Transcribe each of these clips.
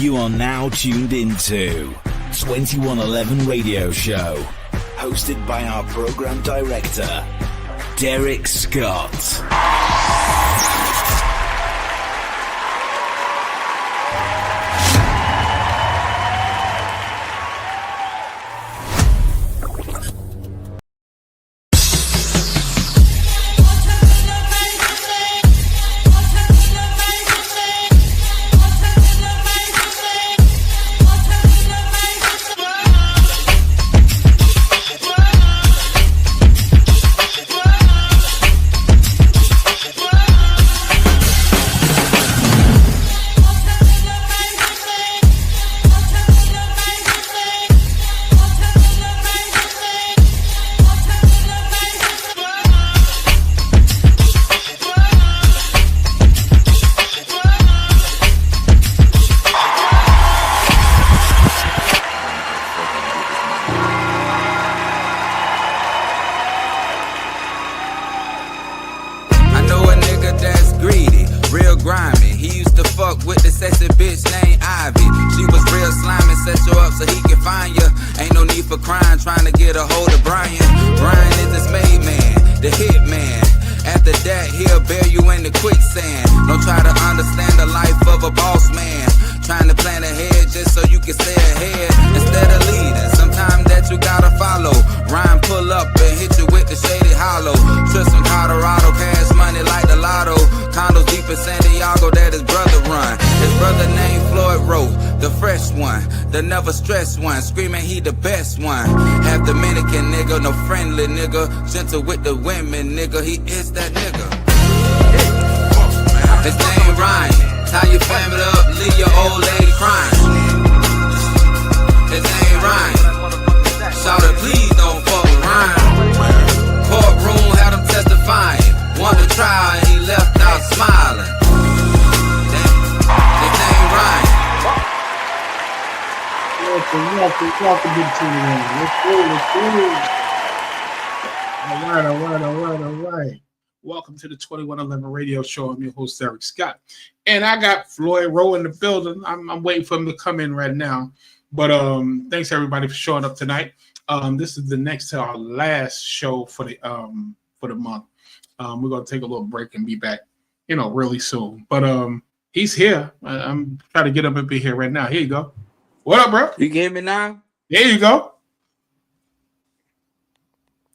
You are now tuned into 2111 Radio Show, hosted by our program director, Derrick Scott. Gentle with the women, nigga, he is that nigga. His name Ryan. Tie your family up, leave your old lady crying. His name Ryan. Shout it, please don't fuck with Ryan. Courtroom had him testifying. Won the trial and he left out smiling. His name Ryan. Welcome to the Let's go. All right. Welcome to the 2111 Radio Show. I'm your host, Derrick Scott. And I got Floyd Ro in the building. I'm waiting for him to come in right now. But thanks everybody for showing up tonight. This is the next to our last show for the month. We're gonna take a little break and be back, really soon. But he's here. I'm trying to get him up in here right now. Here you go. What up, bro? You can hear me now? There you go.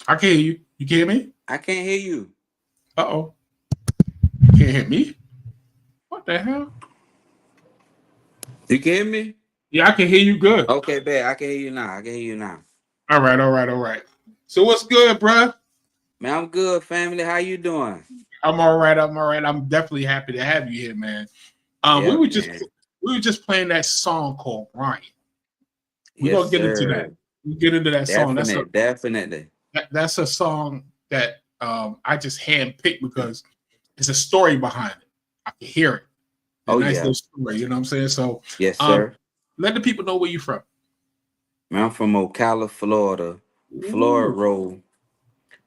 I can hear you. You can hear me? I can't hear you. Uh-oh. Can't hear me? What the hell? You can hear me? Yeah, I can hear you good. Okay, bad. I can hear you now. All right. So what's good, bruh? Man, I'm good, family. How you doing? I'm all right. I'm definitely happy to have you here, man. We were just playing that song called Ryan. We're gonna get into that. We'll get into that song. Definitely. That's a song that I just handpicked because it's a story behind it. I can hear it. Little story, you know what I'm saying? So yes, sir. Let the people know where you're from. Man, I'm from Ocala, Florida. Floyd Ro.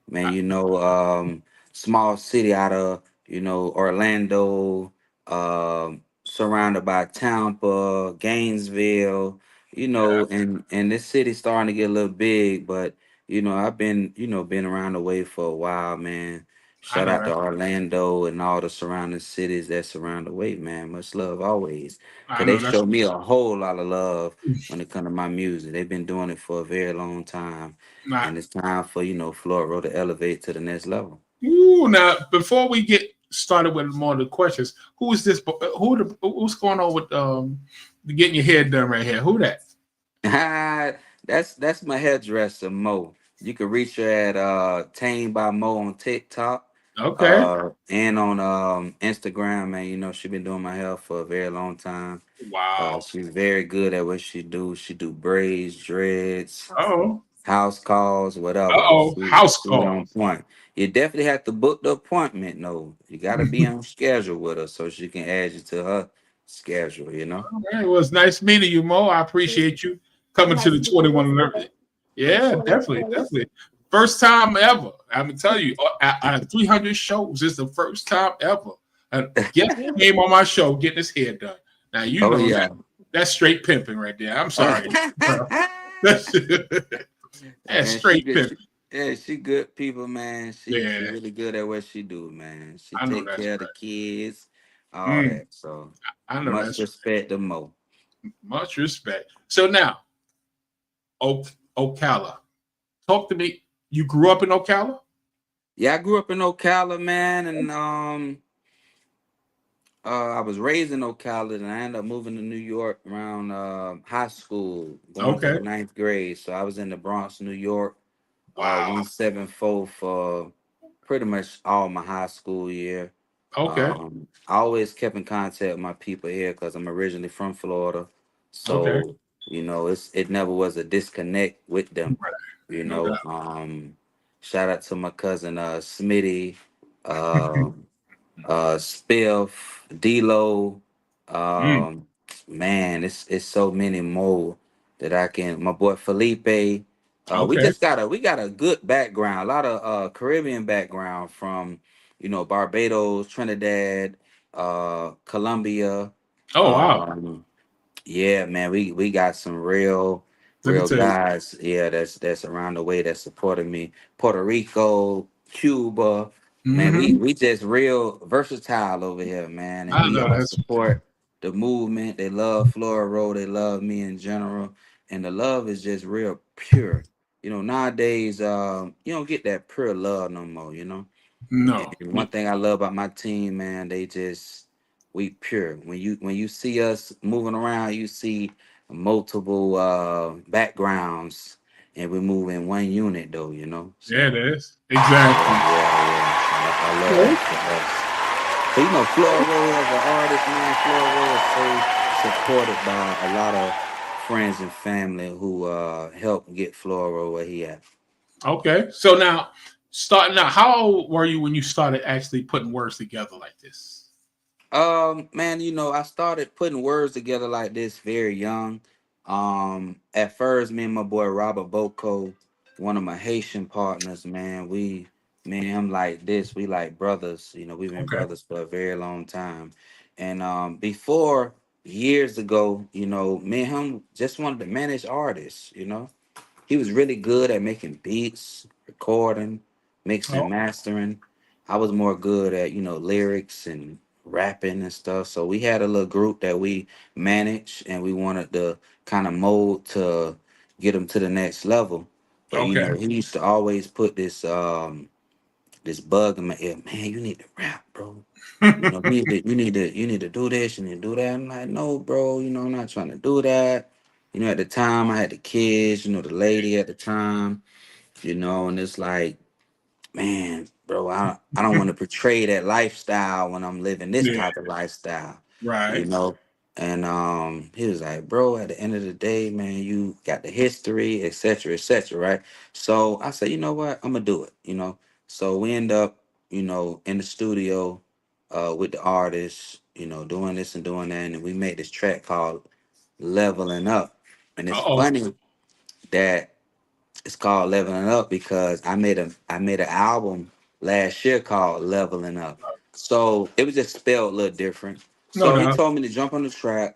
Man, small city out of, Orlando, surrounded by Tampa, Gainesville, and this city's starting to get a little big, but I've been around the way for a while, man. Shout out to Orlando and all the surrounding cities that surround the way, man. Much love always. Cause they show me a whole lot of love when it comes to my music. They've been doing it for a very long time. And it's time for, Floyd Ro to elevate to the next level. Ooh, now before we get started with more of the questions, who is this? Who's going on with getting your hair done right here? Who that? That's my hairdresser, Mo. You can reach her at Tame by Mo on TikTok. Okay. And on Instagram, man. She's been doing my hair for a very long time. Wow. She's very good at what she do. She do braids, dreads, house calls, whatever. House calls. On point. You definitely have to book the appointment. No, you got to be on schedule with her so she can add you to her schedule. All right. Well, it's nice meeting you, Mo. I appreciate you coming to the 2111. Yeah, definitely. First time ever. I'm gonna tell you, out of 300 shows, it's the first time ever. A guest came on my show getting his hair done. Now you know that. That's straight pimping right there. I'm sorry. That's, that's Man, she straight good. pimping. Yeah, she good people, man. She Yeah, really good at what she do, man. She I know take that's care of the kids, all right. that. So I know much that's respect to Mo. much respect. So now, Ocala. Talk to me. You grew up in Ocala? Yeah, I grew up in Ocala, man, and I was raised in Ocala, and I ended up moving to New York around high school, going through Okay. the ninth grade. So I was in the Bronx, New York, Wow. 174 for pretty much all my high school year. Okay. I always kept in contact with my people here because I'm originally from Florida. Okay. So, it never was a disconnect with them, Right. you No know. doubt. Shout out to my cousin Smitty, um, Spiff, D-Lo, Mm. um, man, it's so many more that I can. My boy Felipe, Okay. we got a good background, a lot of Caribbean background from Barbados, Trinidad, Colombia. Oh wow. Um, yeah, man, we got some Let me real tell you. guys. Yeah, that's around the way that supported me. Puerto Rico, Cuba, man, we Hmm. we just real versatile over here, man, and I we know all that's support the movement. They love Floyd Ro, they love me in general, and the love is just real pure. Nowadays, you don't get that pure love no more. no. And one thing I love about my team, man, we pure. When you see us moving around, you see multiple backgrounds, and we move in one unit though. Yeah, it So is. yeah, Exactly. yeah, yeah. I love Okay. that for us. But Floro as an artist, man, Floro is so supported by a lot of friends and family who helped get Floro where he at. Okay. So now, starting out, how old were you when you started actually putting words together like this? Man, I started putting words together like this very young. At first, me and my boy Robert Boko, one of my Haitian partners, man, me and him like this. We like brothers. We've been Okay. brothers for a very long time. And before years ago, me and him just wanted to manage artists. He was really good at making beats, recording, mixing Oh, and mastering. I was more good at, lyrics and rapping and stuff. So we had a little group that we managed and we wanted to kind of mold to get him to the next level. But okay. he used to always put this bug in my ear, man, you need to rap, bro. You need to do this, you need to do that. I'm like, no, bro, I'm not trying to do that. At the time I had the kids, the lady at the time, and it's like, man, bro, I don't want to portray that lifestyle when I'm living this Yeah. type of lifestyle, you Right. know. And he was like, bro, at the end of the day, man, you got the history, etc., right? So I said, you know what, I'm gonna do it. So we end up, in the studio with the artists, doing this and doing that, and we made this track called Leveling Up. And it's Uh-oh. funny that it's called Leveling Up because I made an album last year called Leveling Up. So it was just spelled a little different. No So he doubt. told me to jump on the track,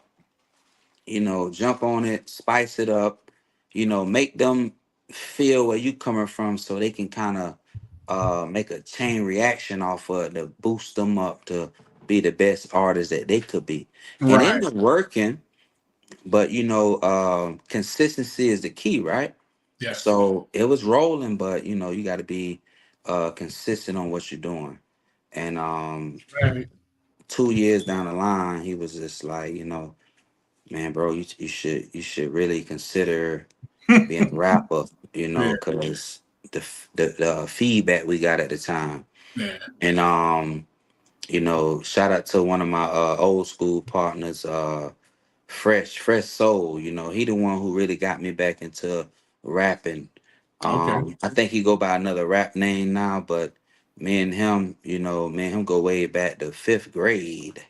jump on it, spice it up, make them feel where you coming from so they can kind of make a chain reaction off of it to boost them up to be the best artists that they could be. And it Right. ended up working, but consistency is the key, right? Yes. So it was rolling, but you got to be consistent on what you're doing. And Right. 2 years down the line, he was just like, man, bro, you should really consider being a rapper, Yeah. because the feedback we got at the time. Yeah. And shout out to one of my old school partners, fresh soul. He the one who really got me back into rapping. Okay. I think he go by another rap name now, but me and him go way back to fifth grade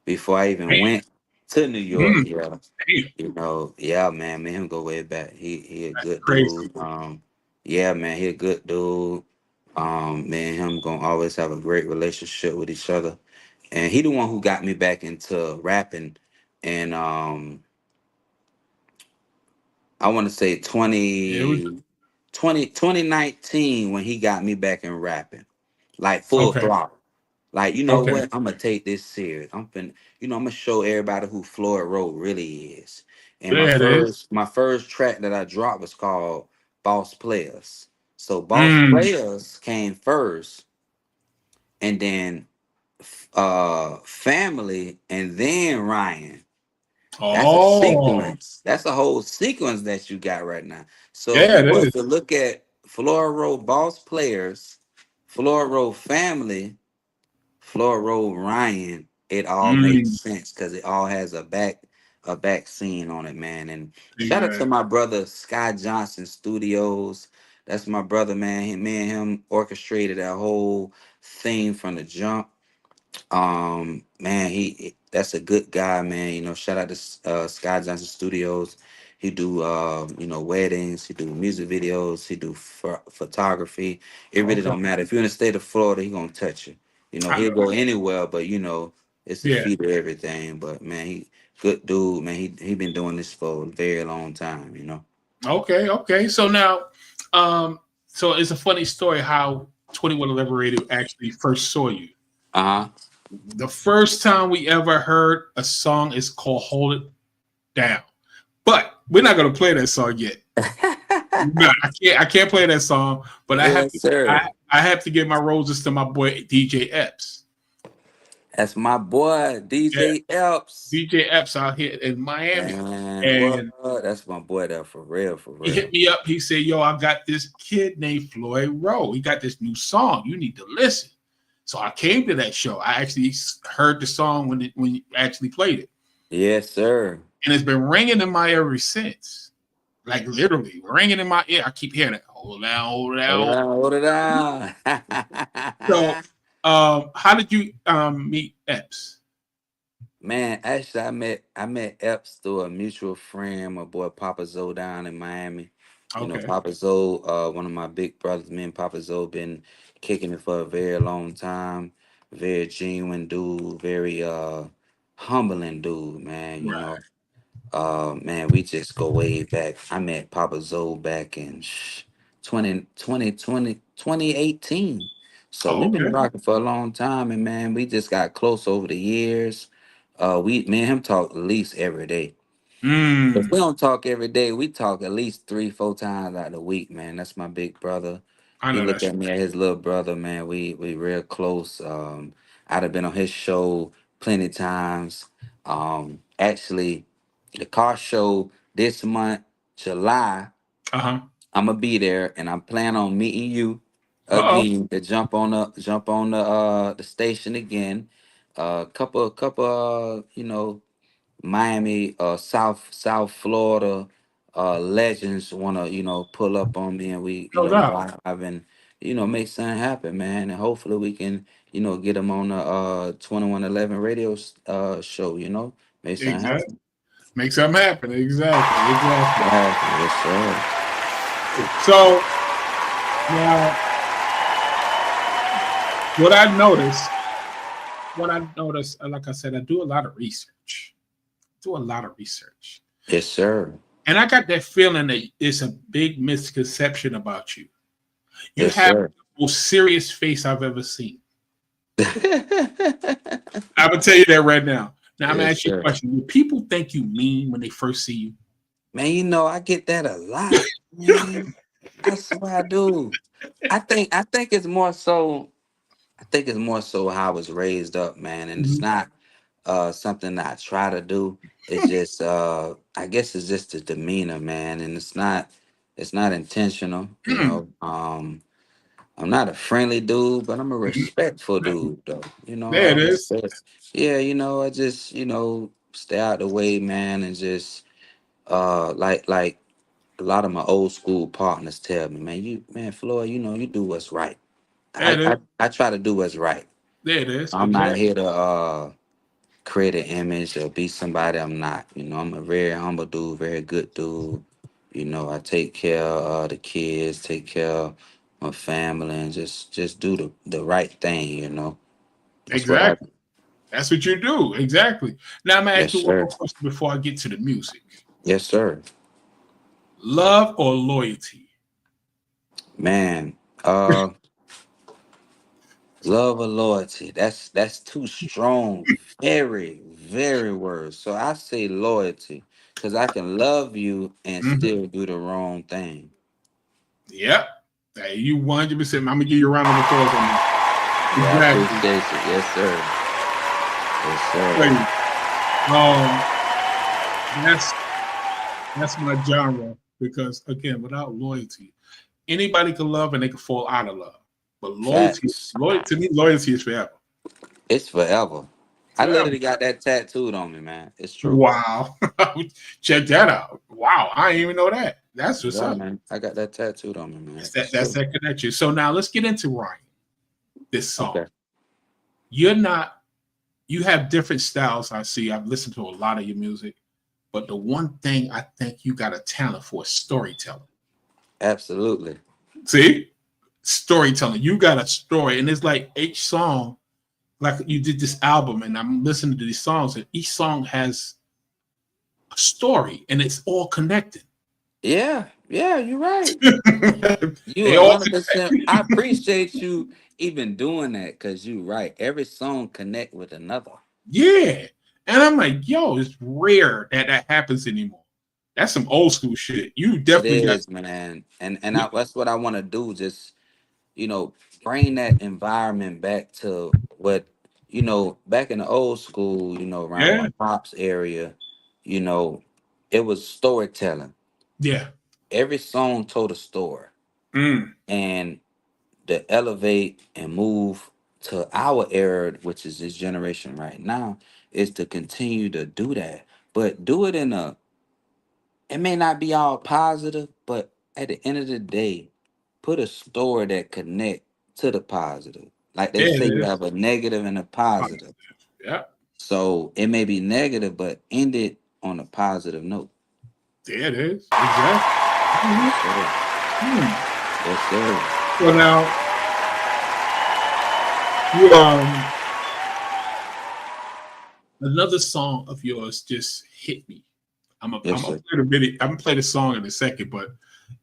before I even Man. went to New York. Mm, Yeah, damn. yeah, man, me and him go way back. He a That's good crazy. dude. Yeah, man, he a good dude. Me and him gonna always have a great relationship with each other. And he the one who got me back into rapping. And I want to say Yeah, it was 2019 when he got me back in rapping, like full okay. throttle. Like, you know Okay. what? I'm gonna take this serious. I'm gonna show everybody who Floyd Ro really is. And my There it is. first track that I dropped was called Boss Playas. So Boss Mm. Playas came first, and then Family, and then Ryan. That's a Oh, sequence. That's a whole sequence that you got right now. So if yeah, you it was is. to look at Floyd Ro Boss Players, Floyd Ro Family, Floyd Ro Ryan, it all makes Mm. sense because it all has a back scene on it, man. And shout out to Exactly. my brother Sky Johnson Studios. That's my brother, man. Me and him orchestrated that whole thing from the jump. Man, that's a good guy, man. Shout out to Sky Johnson Studios. He do weddings, he do music videos, he do photography. It really Okay. don't matter. If you're in the state of Florida, he gonna touch you. I He'll know. go anywhere, but it's a Yeah. fee to everything. But man, he good dude, man. He been doing this for a very long time. Okay. Okay. So now, so it's a funny story how 2111 Radio actually first saw you. Uh-huh. The first time we ever heard a song is called "Hold It Down," but we're not gonna play that song yet. No, I can't play that song, but Yes, sir. I have to give my roses to my boy DJ Epps. That's my boy, Yeah, DJ Epps. DJ Epps out here in Miami, Man, what? and That's my boy there for real, for he hit real. me up. He said, "Yo, I got this kid named Floyd Ro. He got this new song. You need to listen." So I came to that show. I actually heard the song when you actually played it, Yes, sir. and it's been ringing in my ear ever since. Like literally ringing in my ear. I keep hearing it. Hold down, hold Hold it down. down, hold it So, down. how did you meet Epps? Man, actually, I met Epps through a mutual friend, my boy Papa Zoe down in Miami. Okay, Papa Zoe, one of my big brothers. Me and Papa Zoe been kicking it for a very long time. Very genuine dude, very humbling dude, man. right. Man, we just go way back. I met Papa Zoe back in 2018. So Oh, we've been okay. rocking for a long time, and man, we just got close over the years. Me and him talk at least every day. If we Mm, don't talk every day, we talk at least 3, 4 times out of the week, man. That's my big brother. I He know look that's at me as his little brother, man. We real close. I'd have been on his show plenty times. Actually, the car show this month, July, uh-huh. I'm gonna be there, and I'm planning on meeting you Uh-oh. again to jump on the station again. Couple Miami, South Florida legends want to pull up on me, and we No doubt. vibe and make something happen, man. And hopefully we can get them on the 2111 radio show. Make something Exactly. happen. Make something happen. Exactly. Exactly. Yes, sir. So now what I noticed, like I said, I do a lot of research. Do a lot of research. Yes, sir. And I got that feeling that it's a big misconception about you. You Yes, have sir. the most serious face I've ever seen. Yes, I'm gonna tell you that right now. Now I'm gonna ask you a sir. question. Do people think you mean when they first see you? Man, I get that a lot, man. I swear I do. I think it's more so. I think it's more so how I was raised up, man, and it's Mhm. not something that I try to do. It's just I guess it's just the demeanor, man, and it's not intentional. I'm not a friendly dude, but I'm a respectful dude, though. There I it is. respect. Yeah, I just stay out the way, man, and just like a lot of my old school partners tell me, man, Floyd, you do what's right. There I, it is. I I try to do what's right. There it is. I'm not Exactly. here to create an image or be somebody I'm not. I'm a very humble dude, very good dude. I take care of the kids, take care of my family, and just do the right thing. That's what I Exactly. That's what you do. Exactly. Now I'm gonna ask Yes, you one sir. more question before I get to the music. Yes, sir. Love or loyalty? Man, love or loyalty. That's too strong. Very, very words. So I say loyalty. Because I can love you and Mm-hmm. still do the wrong thing. Yep. Hey, you 100%. I'm gonna give you a round of applause on that. Yeah, I Exactly. appreciate it. Yes, sir. Yes, sir. That's my genre because again, without loyalty, anybody can love and they can fall out of love. But loyalty Facts. to me, loyalty is forever. It's forever. I Forever. literally got that tattooed on me, man. It's true. Wow. Check that out. Wow. I didn't even know that. That's what's Yeah, up. man. I got that tattooed on me, man. That's that connection. So now let's get into Ryan. This song. Okay. You have different styles. I see. I've listened to a lot of your music, but the one thing I think you got a talent for is storytelling. Absolutely. See? Storytelling. You got a story, and it's like each song, like you did this album, and I'm listening to these songs, and each song has a story, and it's all connected. Yeah, you're right. You They all 100%. I appreciate you even doing that because you're right. Every song connect with another. Yeah. And I'm like, yo, it's rare that happens anymore. That's some old school shit. You definitely It got is, man. And that's what I want to do. Just, bring that environment back to what, back in the old school, around yeah. my pops area, it was storytelling. Yeah. Every song told a story. Mm. And to elevate and move to our era, which is this generation right now, is to continue to do that. But do it it may not be all positive, but at the end of the day, put a story that connect to the positive. Like they Yeah, say, it you is. have a negative and a positive. Yeah. So it may be negative, but end it on a positive note. Yeah, it is. Exactly. Yes, sir. Yes, sir. So now you another song of yours just hit me. I'm gonna play the song in a second, but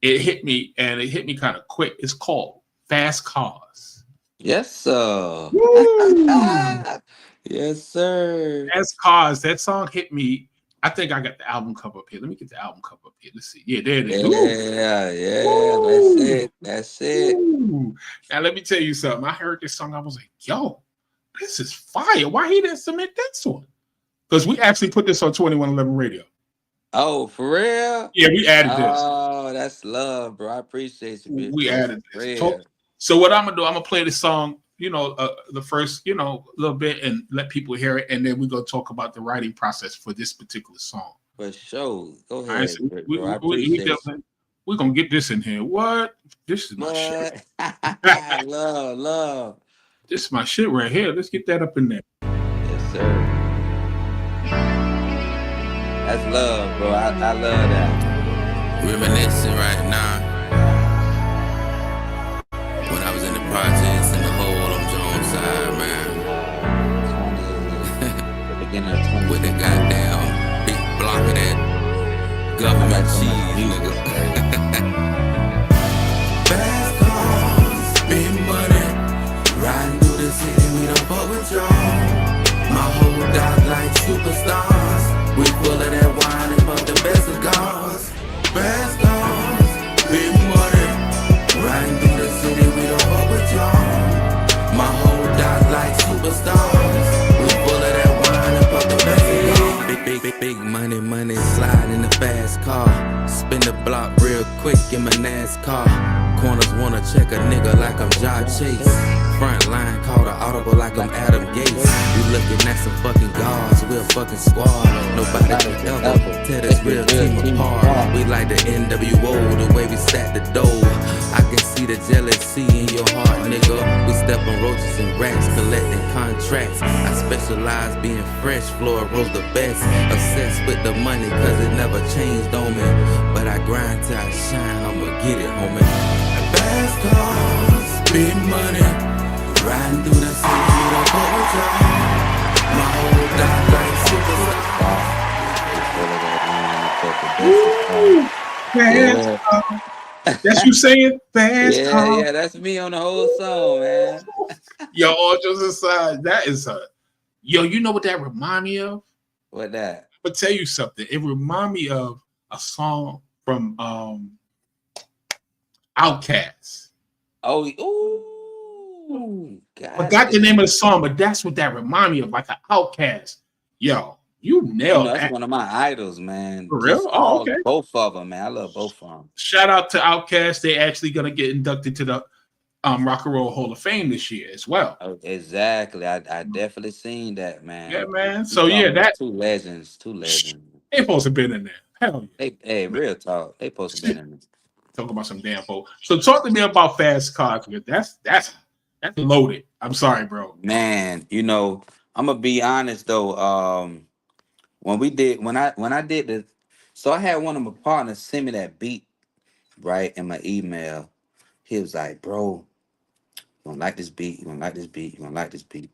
it hit me and it hit me kind of quick. It's called Fast Cars. Yes, sir. Yes, sir. Fast Cars. That song hit me. I think I got the album cover up here. Let me get the album cover up here. Let's see. Yeah, there it is. Yeah. That's it. Ooh. Now let me tell you something. I heard this song. I was like, yo, this is fire. Why he didn't submit this one? Because we actually put this on 2111 Radio. Oh, for real? Yeah, we added this. Oh, that's love, bro. I appreciate you. We added this. So what I'm gonna do? I'm gonna play the song. The first, little bit, and let people hear it, and then we're gonna talk about the writing process for this particular song. For sure. Go ahead. We're gonna get this in here. What? This is my shit. Love. This is my shit right here. Let's get that up in there. Yes, sir. That's love, bro. I love that. Reminiscing right now. When I was in the projects in the hole on Jones side, man. With the goddamn big block of that government cheese, nigga. Fast cars, big money. Riding through the city, we don't fuck with y'all. My whole dog like superstars. We full of that wine and pump the best cigars. Fast cars, big money. Riding through the city, we don't fuck with y'all. My whole dog like superstars. We full of that wine and pump the best cigars. Big money, slide in the fast car. Spin the block real quick in my NASCAR. Corners wanna check a nigga like I'm Job Chase. Front line call the audible like I'm Adam Gates. We looking at some fucking guards, we're a fucking squad. Nobody can ever tear this real team apart. We like the NWO, the way we stack the dough. I can see the jealousy in your heart, nigga. We step on roaches and rats, collecting contracts. I specialize being fresh, Floyd Ro the best. Obsessed with the money, cause it never changed on me. But I grind till I shine, I'ma get it, homie. Fast cars, big money. Riding through the city, we don't fuck with y'all. My whole dog like superstar. Fast Yeah. car. That's you saying fast Yeah, car. yeah, that's me on the whole song, man. Yo, all jokes aside, that is a yo. You know what that remind me of? What that? But tell you something. It remind me of a song from Outkast. Oh, ooh, Forgot the gotcha. name of the song, but that's what that remind me of, like an Outkast. Yo, you You nailed know, that's that. one of my idols, man. For real? Just Oh, all okay. both of them, man. I love both of them. Shout out to Outkast. They actually gonna get inducted to the Rock and Roll Hall of Fame this year as well. Oh, exactly. I definitely seen that, Yeah, man. man. You So yeah, talking about that two legends, two legends. they supposed to been in there. Hell They, hey, yeah. real talk. They supposed to been in it. Talk about some damn folk. So talk to me about fast cars. That's loaded. I'm sorry, bro. Man, I'm gonna be honest though. When I did this, so I had one of my partners send me that beat right in my email. He was like, "Bro, you gonna like this beat? You gonna like this beat? You gonna like this beat?"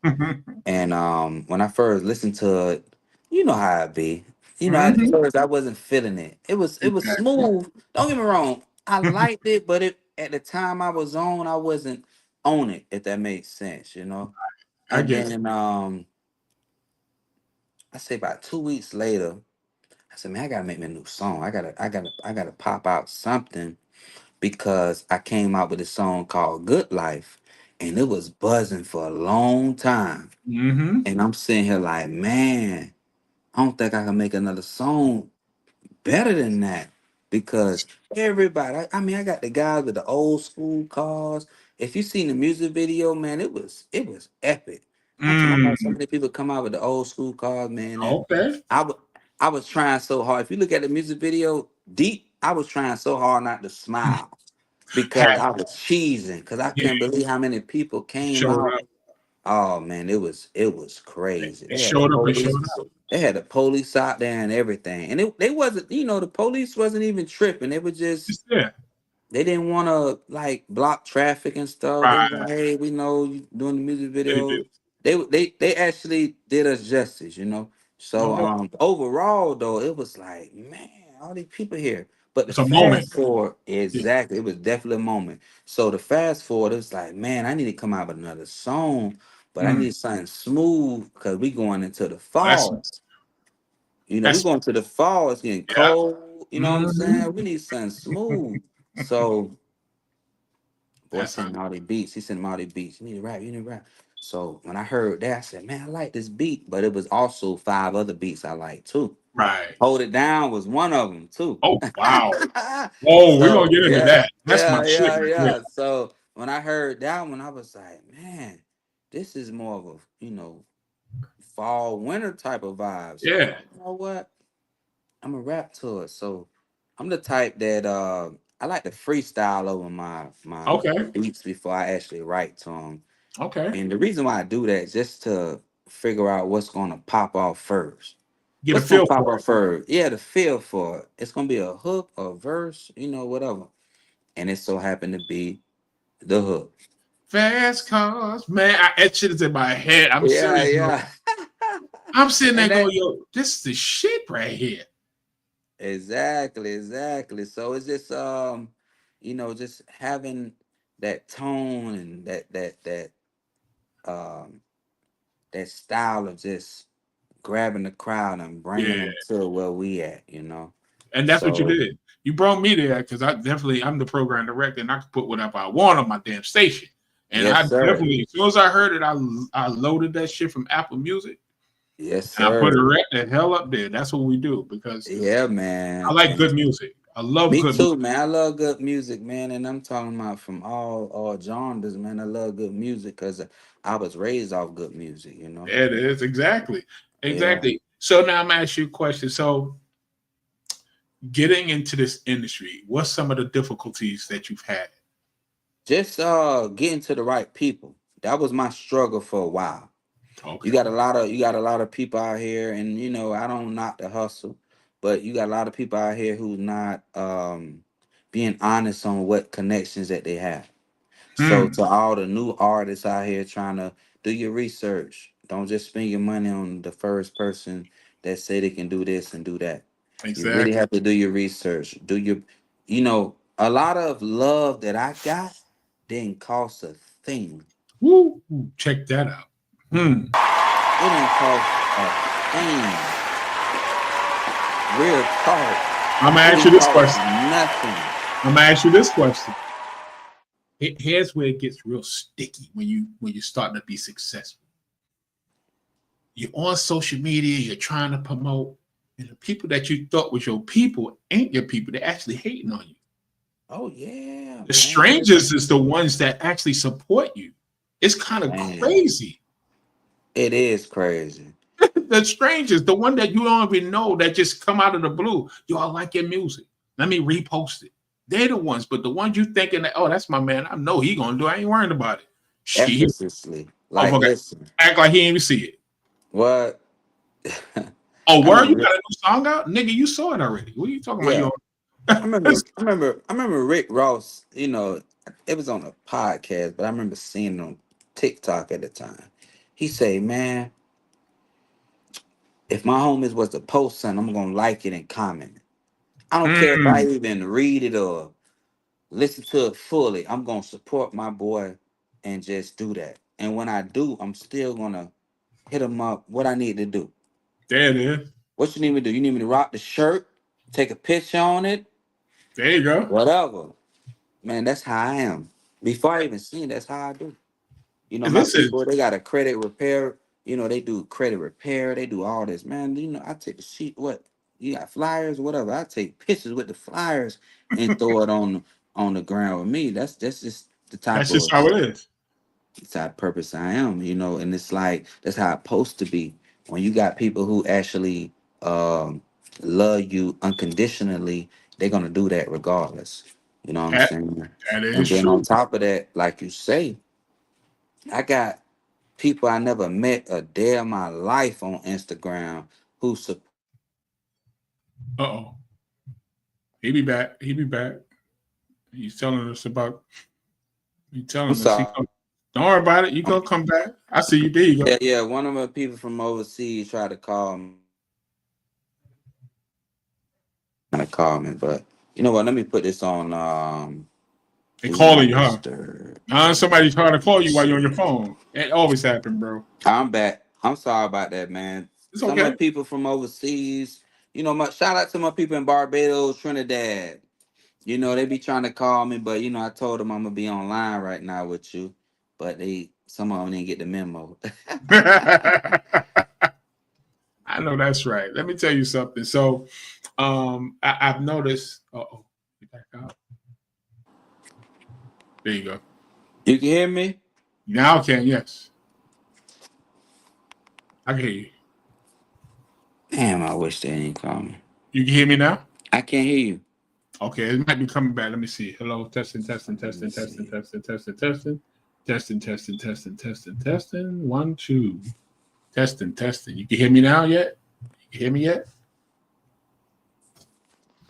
And when I first listened to it, you know how it be. At Mhm. first I wasn't feeling it. It was Exactly. smooth. Don't get me wrong. I liked it, but at the time I was on, I wasn't on it, if that makes sense. I And get you. then I say about 2 weeks later, I said, man, I gotta make me a new song. I gotta pop out something because I came out with a song called Good Life and it was buzzing for a long time. Hmm. And I'm sitting here like, man, I don't think I can make another song better than that because everybody, I mean, I got the guys with the old school cars. If you seen the music video, man, it was epic. I'm talking about so Mm. many people come out with the old school cars, man, and Okay. I would I was trying so hard. If you look at the music video deep, I was trying so hard not to smile because Had I was cheesing because I yeah, couldn't believe how many people came showed out. up. Oh man, it was crazy. It showed up and showed up. They had the police out there and everything, and they wasn't. The police wasn't even tripping. They were just Just yeah. they didn't want to like block traffic and stuff. They was Right. like, hey, we know you doing the music They do. video. They actually did us justice. No So doubt. overall though, it was like, man, all these people here. But the It's a moment. fast forward, Yeah. exactly, it was definitely a moment. So the fast forward, it was like, man, I need to come out with another song, but I Mm. need something smooth because we going into the Oh, fall. We that's going to the fall. It's getting yeah. cold. You know what I'm Hmm. saying? We need something smooth. So boy That's how. sent me all these beats. He sent me all these beats. You need to rap. You need to rap. So when I heard that, I said, man, I like this beat. But it was also 5 other beats I like too. Right. Hold It Down was one of them too. Oh wow. Oh, we're gonna So get into yeah, that. That's my yeah, shit yeah, right there. yeah. So when I heard that one, I was like, man, this is more of a fall winter type of vibe. So I'm Yeah. like, you know what? I'm a rap to it. So I'm the type that I like to freestyle over my Okay. beats before I actually write to them. Okay. And the reason why I do that is just to figure out what's gonna pop off first. Get a What's gonna feel pop for off first? Yeah, the feel for it. It's gonna be a hook, a verse, whatever. And it so happened to be the hook. fast cars. Man, that shit is in my head. I'm Yeah, serious, bro. yeah. I'm sitting there And that going, yo, this is the shit right here. exactly, exactly. So it's just just having that tone and um that style of just grabbing the crowd and bringing Yeah. them to where we at. And that's what you So did. You brought me there because I'm the program director and I can put whatever I want on my damn station. And I yes, sir. definitely, as soon as I heard it, I loaded that shit from Apple Music Yes, and I put it sir. right the hell up there. That's what we do because Yeah, I man. like And good music. I love me good music. too, man. I love good music, man. And I'm talking about from all genres, man. I love good music because I was raised off good music. It is exactly. Yeah. Exactly. So now I'm gonna ask you a question. So getting into this industry, what's some of the difficulties that you've had? Just getting to the right people. That was my struggle for a while. You Okay. got a lot of people out here, and I don't knock the hustle, but you got a lot of people out here who's not being honest on what connections that they have. So Hmm. to all the new artists out here trying to do your research, don't just spend your money on the first person that say they can do this and do that. You really Exactly. have to do your research. You know, a lot of love that I got didn't cost a thing. Woo, check that out. It didn't cost a thing. Real talk. I'm gonna It ask you didn't this cost question. nothing. I'm gonna ask you this question. Here's where it gets real sticky when you're starting to be successful. You're on social media, you're trying to promote, and the people that you thought was your people ain't your people. They're actually hating on you. Oh yeah, The man. strangers is the ones that actually support you. It's kind of crazy. It is crazy. The strangers, the one that you don't even know that just come out of the blue. Yo, I like your music. Let me repost it. They're the ones, but the ones you thinking that, oh, that's my man. I know he gonna do. I ain't worrying about it. Shit. Effortlessly. Like, okay. listen. Act like he ain't even see it. What? Oh, where you got a new song out? Nigga, you saw it already. What are you talking about? I remember Rick Ross, you know, it was on a podcast, but I remember seeing it on TikTok at the time. He say, man, if my homies was to post something, I'm gonna like it and comment it. I don't care if I even read it or listen to it fully. I'm gonna support my boy and just do that. And when I do, I'm still gonna hit him up what I need to do. There it is. What you need me to do? You need me to rock the shirt, take a picture on it? There you go. Whatever. Man, that's how I am. Before I even seen, that's how I do. You know, my Listen. people, they got a credit repair. You know, they do credit repair. They do all this. Man, you know, I take the sheet. What? You got flyers, whatever. I take pictures with the flyers and throw it on the ground with me. That's just the That's just how it is. the type of purpose I am, you know, and it's like that's how it's supposed to be. When you got people who actually love you unconditionally, they're gonna do that regardless. You know what I'm saying? That And is then true. on top of that, like you say, I got people I never met a day of my life on Instagram who support. Uh-oh. He be back. He be back. He's telling us about. He's telling us. Don't worry about it. You gonna come back. I see you. There you go. Yeah. One of my people from overseas tried to call me. But you know what? Let me put this on. They calling you, huh? Somebody trying to call you while you're on your phone. It always happens, bro. I'm back. I'm sorry about that, man. It's Some okay. of the people from overseas, you know, shout out to my people in Barbados, Trinidad. You know, they be trying to call me, but you know, I told them I'm gonna be online right now with you. But some of them didn't get the memo. I know that's right. Let me tell you something. So, I've noticed. Back out. There you go. You can hear me? Now I can, yes. I can hear you. Damn, I wish they didn't call me. You can hear me now? I can't hear you. Okay, it might be coming back. Let me see. Hello, testing. 1, 2. Testing. You can hear me now yet? You can hear me yet?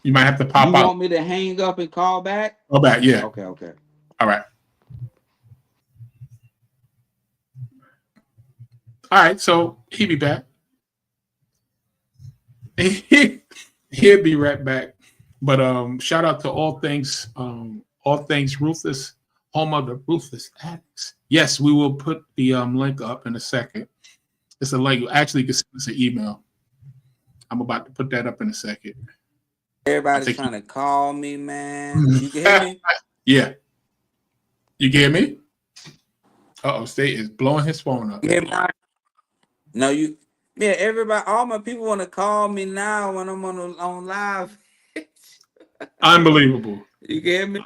You might have to pop out. You want me to hang up and call back? Go back, yeah. Okay. All right. All right, so he'll be back. He'll be right back. But shout out to all things Ruthless, home of the Ruthless Addicts. Yes, we will put the link up in a second. It's a link. Actually, you can send us an email. I'm about to put that up in a second. Everybody's trying to call me, man. You can hear me? Yeah. You can hear me? State is blowing his phone up. No, everybody, all my people want to call me now when I'm on live. Unbelievable. You get me?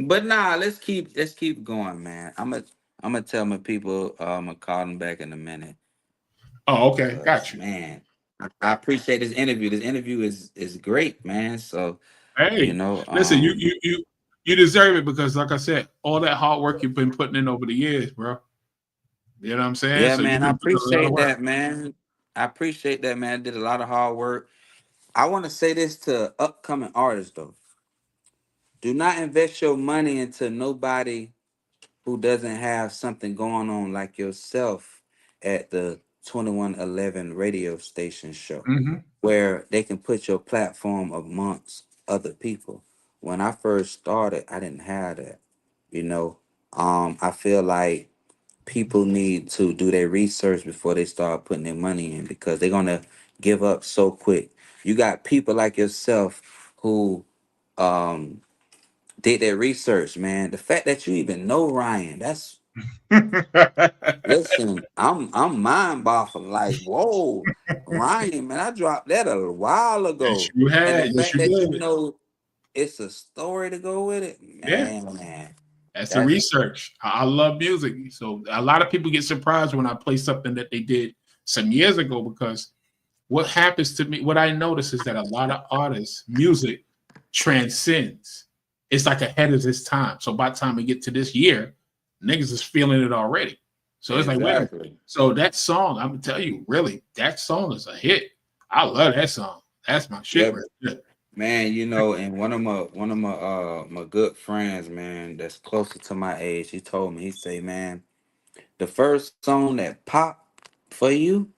But nah, let's keep going, man. I'm gonna tell my people I'm gonna call them back in a minute. Oh, okay, got you, man. I appreciate this interview. This interview is great, man. So hey, you know, listen, you deserve it because, like I said, all that hard work you've been putting in over the years, bro. You know what I'm saying? Yeah, so man. I appreciate that, man. I did a lot of hard work. I want to say this to upcoming artists though. Do not invest your money into nobody who doesn't have something going on like yourself at the 2111 radio station show, where they can put your platform amongst other people. when I first started, I didn't have that. You know, I feel like people need to do their research before they start putting their money in because they're gonna give up so quick. You got people like yourself who um did their research, man. The fact that you even know Ryan, that's listen, I'm mind boggling. Like, whoa, Ryan, man, I dropped that a while Yes, ago. you And the had. Yes, fact you that you did. know it's a story to go with it, Yeah. man. That's the That's research. I love music. So a lot of people get surprised when I play something that they did some years ago because what happens to me, what I notice is that a lot of artists, music transcends. It's like ahead of its time. So by the time we get to this year, niggas is feeling it already. So it's like, wait a minute. exactly. So that song, I'm gonna tell you, really, that song is a hit. I love that song. That's my shit Yep. right there. Man, you know, and one of my good friends, man, that's closer to my age, he told me, he say, man, the first song that pop for you,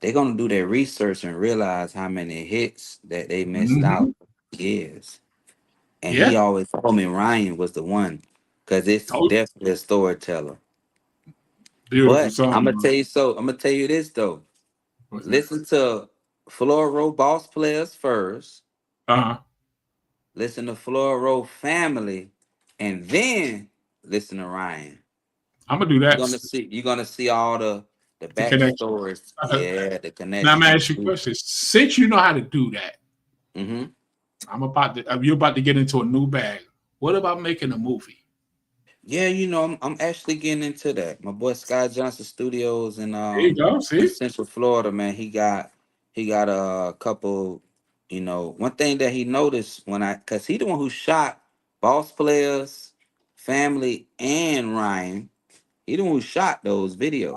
they're gonna do their research and realize how many hits that they missed Mhm. out years. And Yeah, he always told me Ryan was the one, because it's told you. definitely a storyteller. Beautiful But song, I'm gonna bro. tell you so. I'm gonna tell you this though. What's that? Listen to Floyd Ro Boss Players first. Uh-huh. Listen to Floyd Ro Family, and then listen to Ryan. I'm gonna do You're that. gonna see. You're gonna see all the The connection. backstories. Uh-huh. Yeah, the Now I'm gonna connection. ask you a question. Since you know how to do that, Mm-hmm. you're about to get into a new bag. What about making a movie? Yeah, you know, I'm actually getting into that. My boy Sky Johnson Studios There you go. in See? Central Florida, man. He got a couple, you know, one thing that he noticed when cause he the one who shot Boss Players, Family, and Ryan. He the one who shot those videos.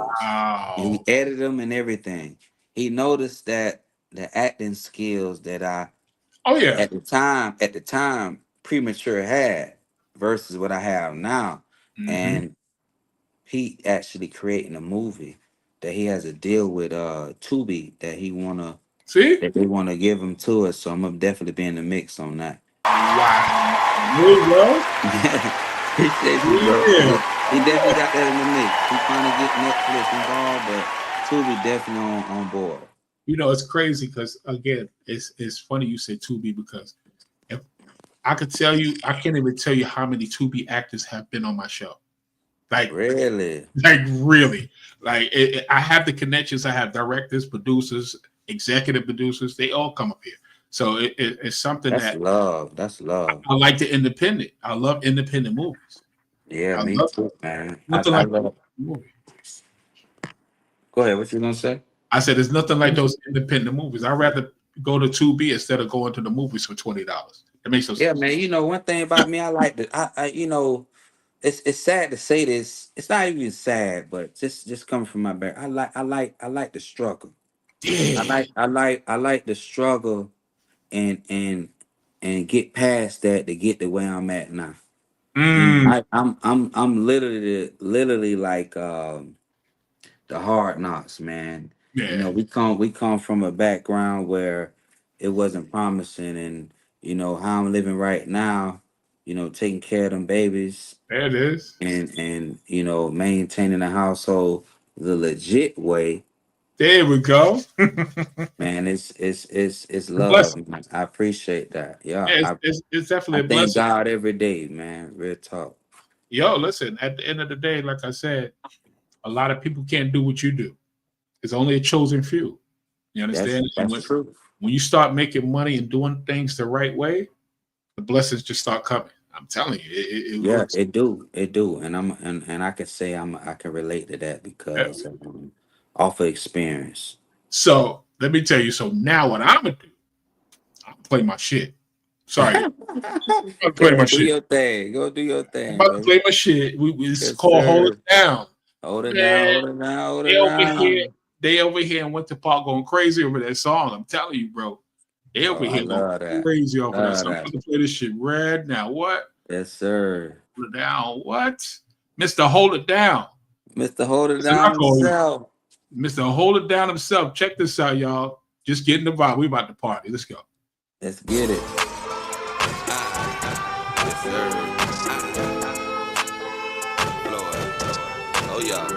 And he Wow. edited them and everything. He noticed that the acting skills that I Oh yeah. at the time premature had versus what I have now. Mm-hmm. And he actually creating a movie that he has a deal with Tubi See? that they wanna give him to us. So I'm gonna definitely be in the mix on that. Wow. There you go. Appreciate you, bro. Yeah. He definitely got that in the mix. He trying to get Netflix involved, but Tubi definitely on board. You know, it's crazy because again, it's funny you said Tubi because if I could tell you, I can't even tell you how many Tubi actors have been on my show. Like, Really? like really. Like I have the connections. I have directors, producers, executive producers. They all come up here. So it's something That's that love. That's love. I like the independent. I love independent movies. Yeah, I me love too, man. I, nothing I like love. the movie. Go ahead. What you gonna say? I said there's nothing like those independent movies. I'd rather go to 2B instead of going to the movies for $20. It makes no Yeah, sense. man. You know one thing about me, I like the. You know, it's sad to say this. It's not even sad, but just coming from my back, I like the struggle. I Yeah. like I like I like the struggle and get past that to get to where I'm at now. You know, Mm, I'm literally like the hard knocks, man. You yeah. know, we come from a background where it wasn't promising, and you know how I'm living right now. You know, taking care of them babies There it is. and you know maintaining the household the legit way. There we go. Man, it's A love, blessing. man. I appreciate that. Yeah, Yeah, I it's I definitely a thank blessing. God every day, man. Real talk. Yo, listen, at the end of the day, like I said, a lot of people can't do what you do. It's only a chosen few. You That's understand? And that's true. when you start making money and doing things the right way, the blessings just start coming. I'm telling you, it Yeah, works. it do, and I can say I can relate to that Yeah. because off of experience. So let me tell you. So now what I'm gonna do, I'm gonna play my shit. Sorry, I'm gonna Go play my ahead, do shit. your thing. Go do your I'm thing, about to baby. play my shit. It's Yes, called Hold It sir. Down. Hold it down, Man, hold it down, hold they it over here, down. they over here in Winter Park going crazy over that song. I'm telling you, bro. They Oh, over I here going love that. crazy off of that Love song. I'm that. about to play this shit right now. What? Yes, sir. Hold it down. What? Mr. Hold It Down. Mr. Hold it That's what I down call him. himself. Mr. Hold It Down himself. Check this out, y'all. Just getting the vibe. We about to party. Let's go. Let's get it. sir. Floyd. Oh, yeah.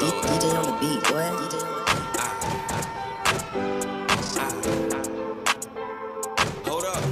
DJ on the beat, boy. Hold up.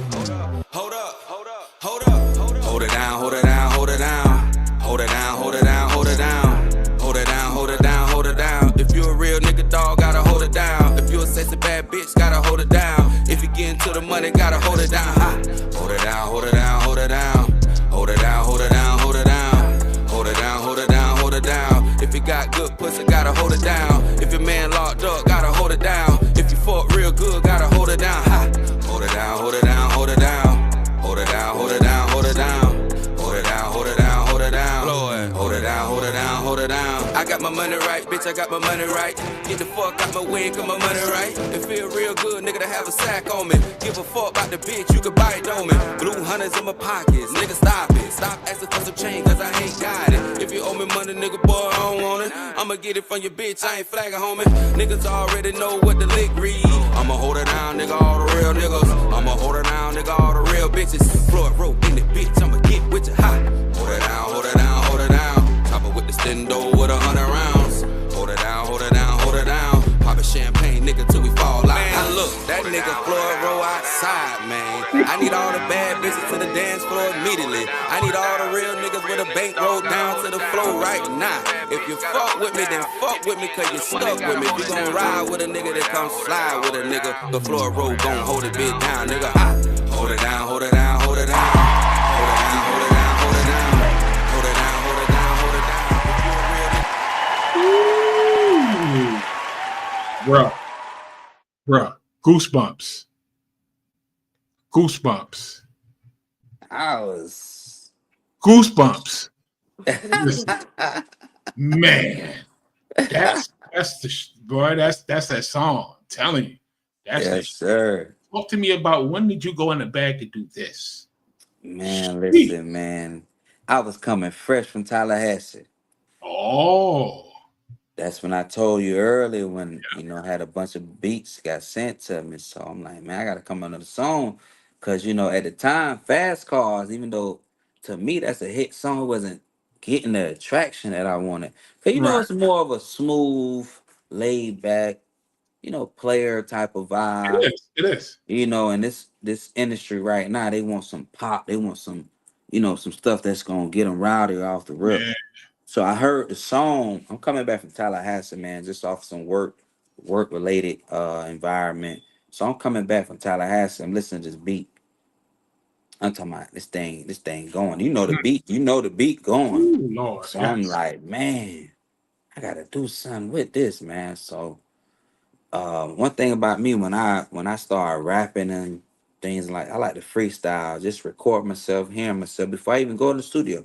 Hold it down, hold it down, hold it down. Hold it down, hold it down, hold it down. Hold it down, hold it down, hold it down. If you a real nigga dog, gotta hold it down. If you a sexy bad bitch, gotta hold it down. If you get into the money, gotta hold it down. Ha. Hold it down, hold it down, hold it down. Hold it down, hold it down, hold it down. Hold it down, hold it down, hold it down. If you got good pussy, gotta hold it down. If your man locked up, gotta hold it down. If you fuck real good, gotta hold it down. Ha. Hold it down, hold it down, hold it down. Hold it down, hold it down, hold it down. Hold it down, hold it down, hold it down. Floyd. Hold it down, hold it down, hold it down. I got my money right, bitch, I got my money right. Get the fuck out my way, cause my money right. It feel real good, nigga, to have a sack on me. Give a fuck about the bitch, you can buy it on me. Blue hunters in my pockets, nigga, stop it. Stop asking for some change, cause I ain't got it. If you owe me money, nigga, boy, I don't want it. I'ma get it from your bitch, I ain't flagging, homie. Niggas already know what the lick read. I'ma hold it down, nigga, all the real niggas. I'ma hold it down, nigga, all the real bitches. Floyd Ro in the bitch, I'ma get with you hot. Hold it down, hold it down, hold it down. Chopper with the stendo with 100 rounds. Hold it down, hold it down, hold it down. Poppin' champagne, nigga, till we fall out. Man, look, that nigga Floyd Ro outside, man. I need all the bad bitches to the dance floor immediately. I need all the real niggas with a bankroll down to the floor right now. If you fuck with me, then fuck with me, cause you stuck with me. If you gon' ride with a nigga, then come slide with a nigga. The Floyd Ro gon' hold it bit down, nigga. Hold it down, hold it down, hold it down. Hold it down, hold it down, hold it down. Hold it down, hold it down, hold it down. Bruh. Goosebumps. Goosebumps. Listen, man, that's boy. That's that song. I'm telling you, that's Yes, sir. Talk to me about when did you go in the bag to do this? Man, listen, man. I was coming fresh from Tallahassee. Oh, That's when I told you earlier when, I had a bunch of beats got sent to me. So I'm like, man, I got to come under the song. Because, at the time, Fast Cars, even though to me that's a hit song, it wasn't getting the attraction that I wanted. Because, right. it's more of a smooth, laid back, player type of vibe. It is. In this industry right now, they want some pop. They want some, some stuff that's going to get them rowdy off the rip. Yeah. So I heard the song. I'm coming back from Tallahassee, man, just off some work related environment. So I'm coming back from Tallahassee. I'm listening to this beat. I'm talking about this thing going. The beat going. Ooh, Lord. So Yes. I'm like, man, I gotta do something with this, man. So one thing about me when I start rapping and things like I like to freestyle, just record myself, hearing myself before I even go in the studio.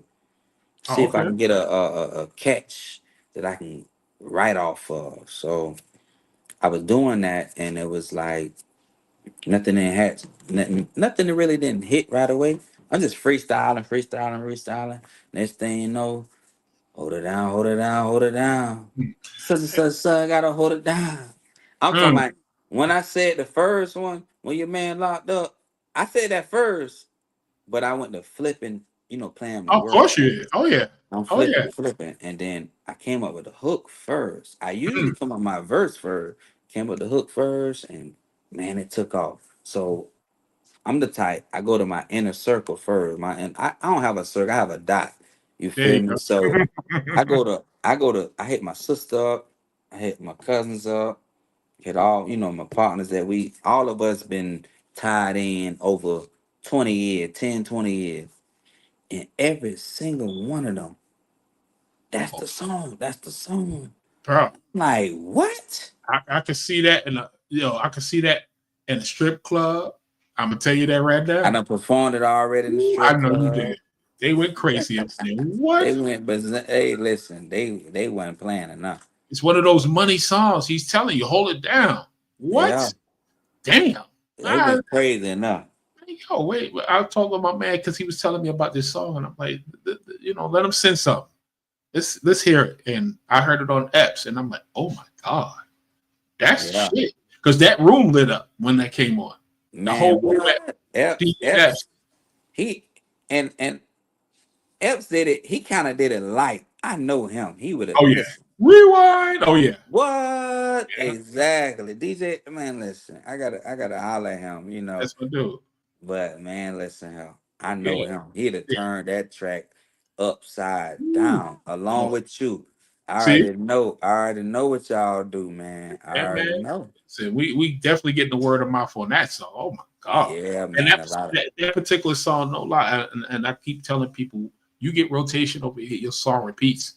See if I can get a catch that I can write off of. So I was doing that, and it was like nothing really didn't hit right away. I'm just freestyling. Next thing you know, hold it down, hold it down, hold it down. Such, gotta hold it down. I'm talking about when I said the first one, when your man locked up, I said that first, but I went to flipping, playing my Of words. course you did. Oh yeah. I'm flipping, and then I came up with the hook first. I usually come up with my verse first, came up with the hook first, and man, it took off. So I'm the type, I go to my inner circle first. I don't have a circle, I have a dot. You feel me? So I hit my sister up, I hit my cousins up, hit all, my partners that all of us been tied in over 20 years, 10, 20 years. And every single one of them, that's the song. Bro, Like, what? I can see that I can see that in a strip club. I'm gonna tell you that right now. I done performed it already in the strip I know club. you did. They went crazy. What? They went, but hey, listen, they weren't playing enough. It's one of those money songs. He's telling you, hold it down. What? Yeah. Damn. They went crazy enough. Yo, wait. I was talking to my man because he was telling me about this song, and I'm like, let him send something. Let's hear it. And I heard it on Epps, and I'm like, oh my God. That's shit. Because that room lit up when that came on. Man, the whole room Epps, he and Epps did it. He kind of did it light. I know him. He would have. Oh yeah. Rewind. Oh yeah. What Yeah. exactly, DJ? Man, listen. I gotta holler at him. That's my dude. But man, listen, him. I know Yeah. him. He'd have Yeah. turned that track upside Woo. down along Oh, with you. I see? already know. I already know what y'all do, man. I Yeah, already man. know. So we definitely getting the word of mouth on that song. Oh my god! Yeah, And man. A lot of that particular song, no lie, and I keep telling people, you get rotation over here, your song repeats.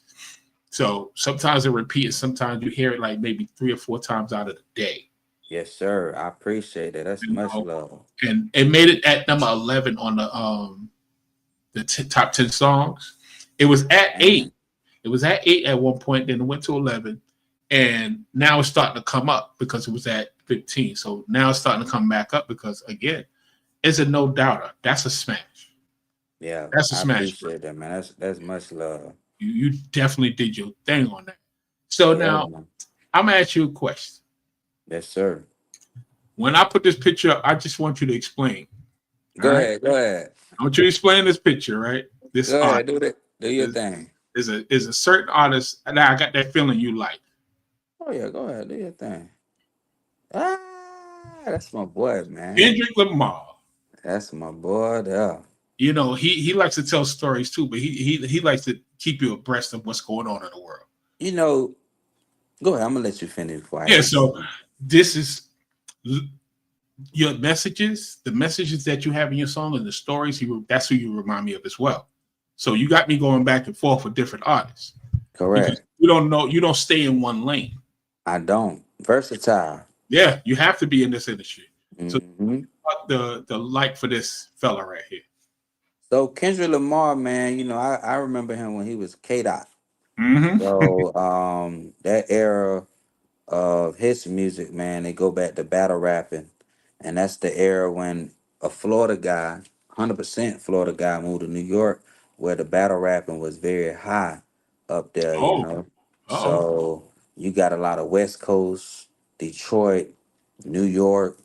So sometimes it repeats, sometimes you hear it like maybe 3 or 4 times out of the day. yes, sir. I appreciate it. That's You much know, love. and it made it at number 11 on the top 10 songs. It was at 8. Man. It was at 8 at one point, then it went to 11, and now it's starting to come up because it was at 15. So now it's starting to come back up because again, it's a no doubter. That's a smash. Yeah, That's a I smash, bro. appreciate that, man. That's much love. You definitely did your thing on that. So Yeah, now man. I'm gonna ask you a question. Yes, sir. When I put this picture up, I just want you to explain. All Go right, ahead. Go ahead. I want you to explain this picture. Right, this Go art ahead. Do that. Do your thing. is a certain artist, and I got that feeling you like. Oh yeah. Go ahead. Do your thing. Ah, that's my boy, man. Kendrick Lamar. That's my boy there. You know, he likes to tell stories too, but he likes to keep you abreast of what's going on in the world. You know, go ahead. I'm gonna let you finish before I Yeah, answer. so this is your messages, the messages that you have in your song and the stories, that's who you remind me of as well. So you got me going back and forth with different artists because Correct. you don't stay in one lane. I don't. Versatile. Yeah, you have to be in this industry. So Hmm. the like for this fella right here. So Kendrick Lamar, man, I remember him when he was K Dot. Mm-hmm. So that era of his music, man, they go back to battle rapping. And that's the era when a Florida guy, 100% Florida guy, moved to New York, where the battle rapping was very high up there. Oh, oh, So you got a lot of West Coast, Detroit, New York.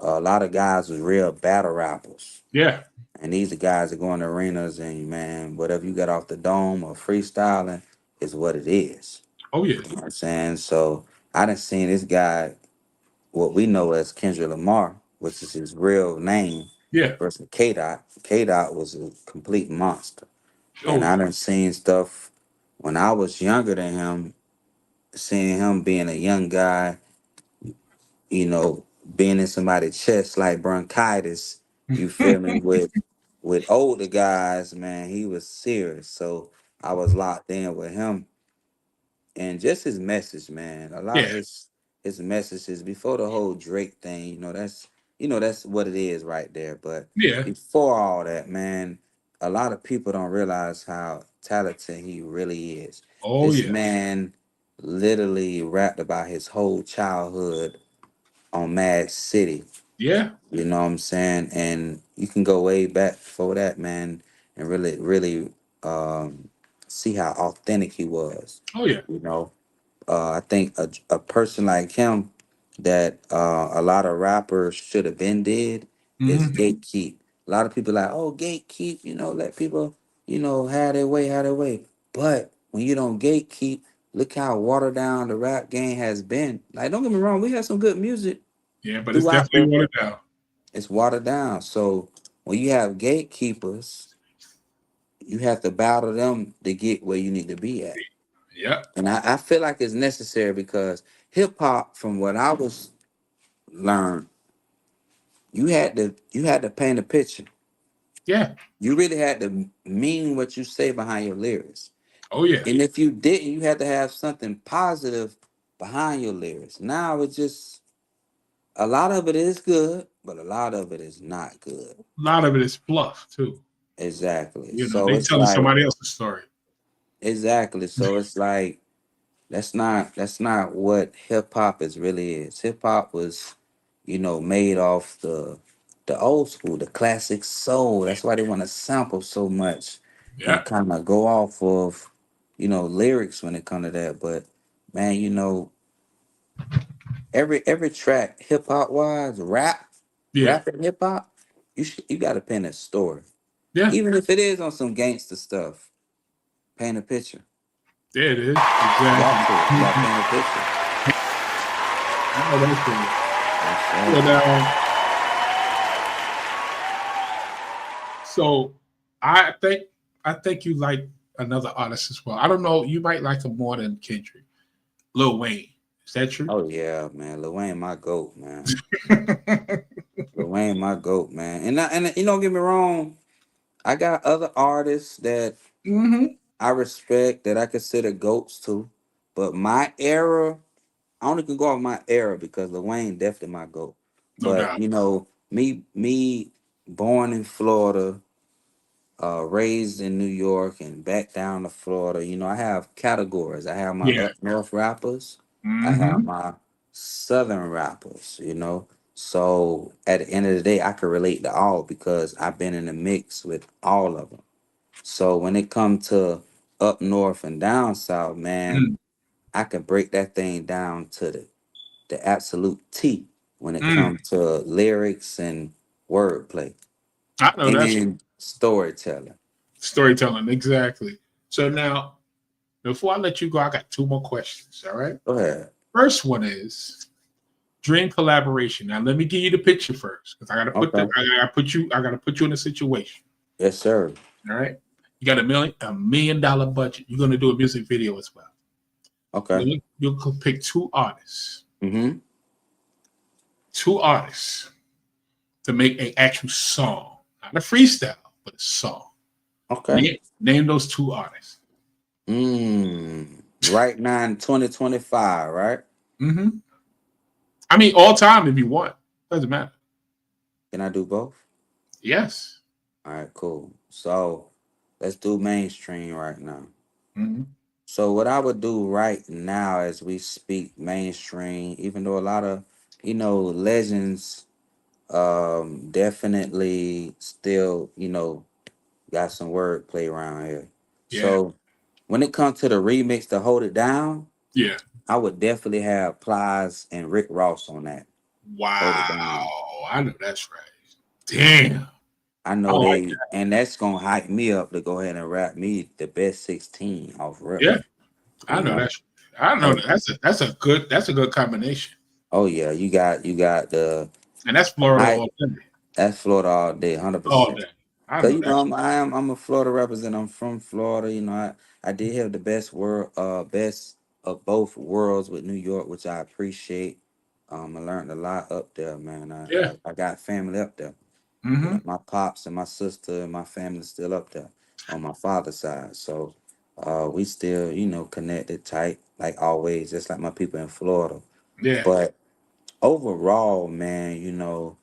A lot of guys was real battle rappers. yeah, And these are guys that go in the arenas and, man, whatever you got off the dome or freestyling is what it is. oh yeah, You know what I'm saying? So I done seen this guy, what we know as Kendrick Lamar, which is his real name, yeah, versus K Dot. K Dot was a complete monster. oh And I yeah, done seen stuff when I was younger than him, seeing him being a young guy, being in somebody's chest like bronchitis, you feel me, with older guys, man, he was serious. So I was locked in with him and just his message, man. A lot of yeah, his messages before the whole Drake thing, that's what it is right there. But yeah, before all that, man, a lot of people don't realize how talented he really is. oh This yeah, man literally rapped about his whole childhood on Mad City. yeah, You know what I'm saying? And you can go way back before that, man, and really, really see how authentic he was. oh yeah, You know, I think a person like him that a lot of rappers should have been did is mm-hmm. gatekeep. A lot of people like, oh, gatekeep, let people, have their way, have their way. But when you don't gatekeep, look how watered down the rap game has been. Like, don't get me wrong, we have some good music Yeah, but it's throughout, definitely but watered down. it's watered down. So when you have gatekeepers, you have to battle them to get where you need to be at. Yeah, And I feel like it's necessary because hip hop, from what I was learned, you had to paint a picture. yeah, You really had to mean what you say behind your lyrics. oh yeah, And if you didn't, you had to have something positive behind your lyrics. Now it's just a lot of it is good, but a lot of it is not good. a lot of it is fluff too. Exactly. You know, So they it's telling like somebody else's story. exactly. So it's like that's not what hip hop is really is. Hip hop was, made off the old school, the classic soul. That's why they want to sample so much and Yeah, kind of go off of, lyrics when it comes to that. But man, every track, hip hop wise, yeah, rap and hip hop, you got to pin a story. Yeah, Even if it is on some gangster stuff, paint a picture. there it is. You got to. You got to Exactly. paint a picture. I know that's cool. That's But, right. so I think you like another artist as well. I don't know. You might like him more than Kendrick. Lil Wayne. Is that true? Oh yeah, man. Lil Wayne, my goat, man. Lil Wayne, my goat, man. And you don't get me wrong. I got other artists that Mm-hmm. I respect that I consider goats too. But my era, I only can go off my era because Lil Wayne definitely my goat. No But doubt. you know, me born in Florida, raised in New York and back down to Florida. You know, I have categories. I have my Yeah. up north rappers. I have Mm-hmm. my southern rappers. You know, so at the end of the day, I can relate to all because I've been in the mix with all of them. So when it comes to up north and down south, man, I can break that thing down to the absolute T when it Mm-hmm. comes to lyrics and wordplay I know that's and storytelling. storytelling. Exactly. So now, before I let you go, I got two more questions. All right. Go ahead. First one is dream collaboration. Now let me give you the picture first, because Okay. I gotta put you in a situation. Yes, sir. All right. You got $1 million budget. You're gonna do a music video as well. Okay. You could pick Mm-hmm. two artists to make an actual song, not a freestyle, but a song. Okay. Name those two artists. Right now in 2025, right? Mm-hmm. I mean, all time if you want. Doesn't matter. Can I do both? Yes. All right, cool. So let's do mainstream right now. Mm-hmm. So what I would do right now as we speak mainstream, even though a lot of, legends definitely still, got some wordplay around here. Yeah. So when it comes to the remix to hold it down, Yeah. I would definitely have Plies and Rick Ross on that. Hold it down. Wow. I know that's right. Damn. I I know like they, that. and that's gonna hype me up to go ahead and rap me the best 16 off rip. Yeah. I You know know, that's I know oh, that's a good combination. oh yeah, you got the And that's Florida hype. all day. That's Florida all day, hundred All percent. day. I Cause know that's I'm a Florida representative. I'm from Florida. I did have the best of both worlds with New York, which I appreciate. I learned a lot up there, man. yeah. I got family up there. Mm-hmm. My pops and my sister and my family still up there on my father's side. So we still, connected tight, like always, just like my people in Florida. Yeah. But overall, man,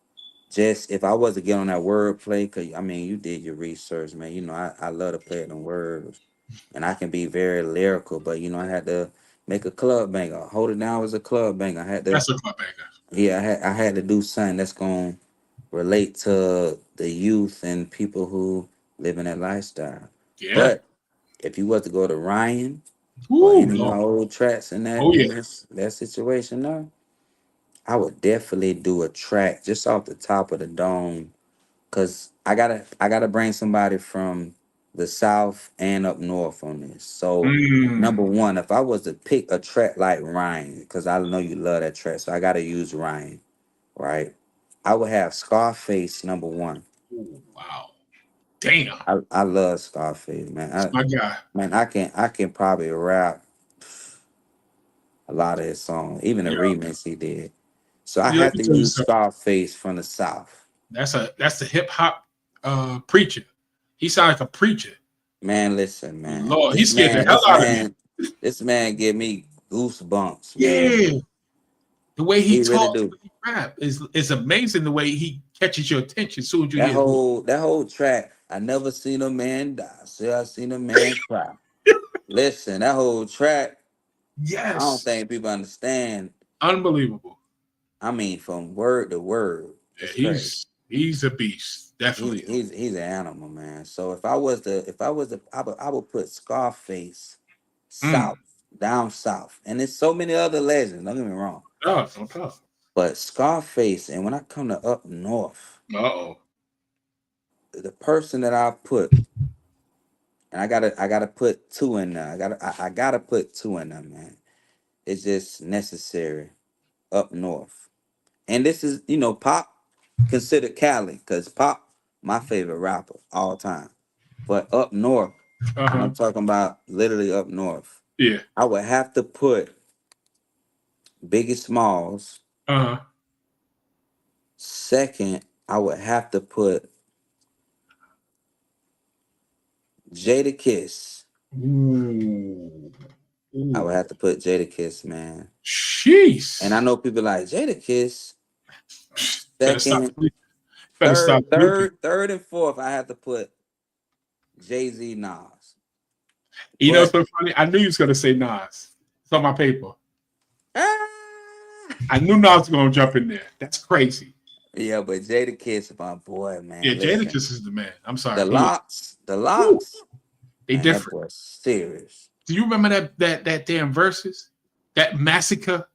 just if I was to get on that wordplay, cause I mean you did your research, man. I love to play them words. And I can be very lyrical, but I had to make a club banger. Hold It Down was a club banger. I had to That's a club banger. yeah, I had to do something that's gonna relate to the youth and people who live in that lifestyle. Yeah. But if you was to go to Ryan or Ooh, any of my Lord. old tracks in that Oh yeah. in this that situation now, I would definitely do a track just off the top of the dome. Cause I gotta bring somebody from the south and up north on this. So number Mm. one, if I was to pick a track like Ryan, because I know you love that track, so I gotta use Ryan, right? I would have Scarface number one. Ooh, wow. Damn. I love Scarface, man. That's my guy. I can probably rap a lot of his songs, even the Yeah. remix he did. So I Yeah, let have me to tell you use something. Scarface from the south. That's the hip hop preacher. He sounds like a preacher. Man, listen, man. Lord, he This scared the man, hell this out of me. man, this man give me goosebumps, man. Yeah. The way he He really talks, do. the way he rap is amazing. The way he catches your attention as soon as you That hear his voice. whole that whole track, I never seen a man die. See, I seen a man cry. Listen, that whole track, I don't Yes. think people understand. Unbelievable. I mean, from word to word, Yeah, it's crazy. he's a beast. He, Definitely. he's an animal, man. So if I was to, I would put Scarface Mm. south, down south, and there's so many other legends. Don't get me wrong, Oh, no but Scarface, and when I come to up north, Uh-oh. the person that I put, and I gotta put two in there. I gotta put two in there, man. It's just necessary up north. And this is, Pop considered Cali, because Pop, my favorite rapper all time. But up north, and I'm talking about literally up north, Yeah. I would have to put Biggie Smalls. Second, I would have to put Jadakiss. Ooh. I would have to put Jadakiss, man. Jeez. And I know people like Jadakiss. Second, Better third and fourth, I have to put Jay-Z, Nas. You know, so funny. I knew you was gonna say Nas. It's on my paper. I knew Nas was gonna jump in there. That's crazy. Yeah, but Jadakiss, my boy, man. Yeah, Jadakiss is the man. I'm sorry. The locks. They man, different. That boy serious. Do you remember that damn verses? That massacre?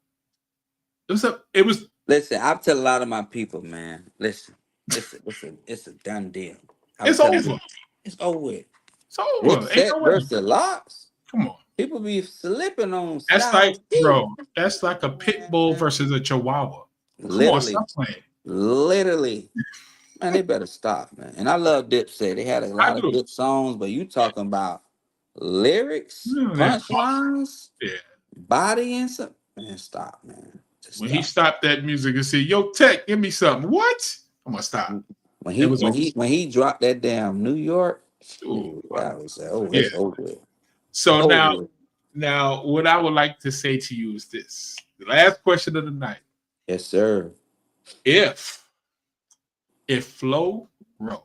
It was. Listen, I tell a lot of my people, man. Listen, it's a done deal. It's over. It's over with. It's over. Dipset versus Locks. Come on. People be slipping on. That's like, bro. That's like a pit bull versus a chihuahua. Literally. Come on, stop playing. Literally. Man, they better stop, man. And I love Dipset. They had a lot of good songs, but you talking about lyrics, punchlines, body and some. Man, stop, man. When he stopped that music and said, "Yo, Tech, give me something." What? I'm gonna stop. When he dropped that damn New York, I was like, it's over with. So now, what I would like to say to you is this: the last question of the night. Yes, sir. If Floyd Ro,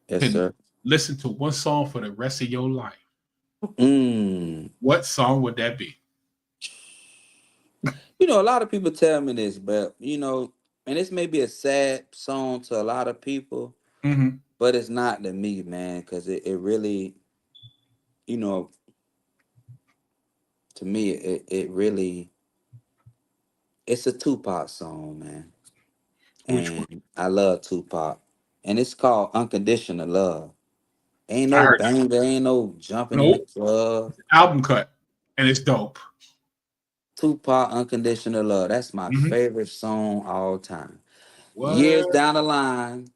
yes, sir, listen to one song for the rest of your life, what song would that be? You know, a lot of people tell me this, but and this may be a sad song to a lot of people, but it's not to me, man, because it really, to me, it really, it's a Tupac song, man. And I love Tupac. And it's called Unconditional Love. Ain't no banger, ain't no jumping in the club. Album cut. And it's dope. Tupac, Unconditional Love. That's my favorite song all time. What? Years down the line,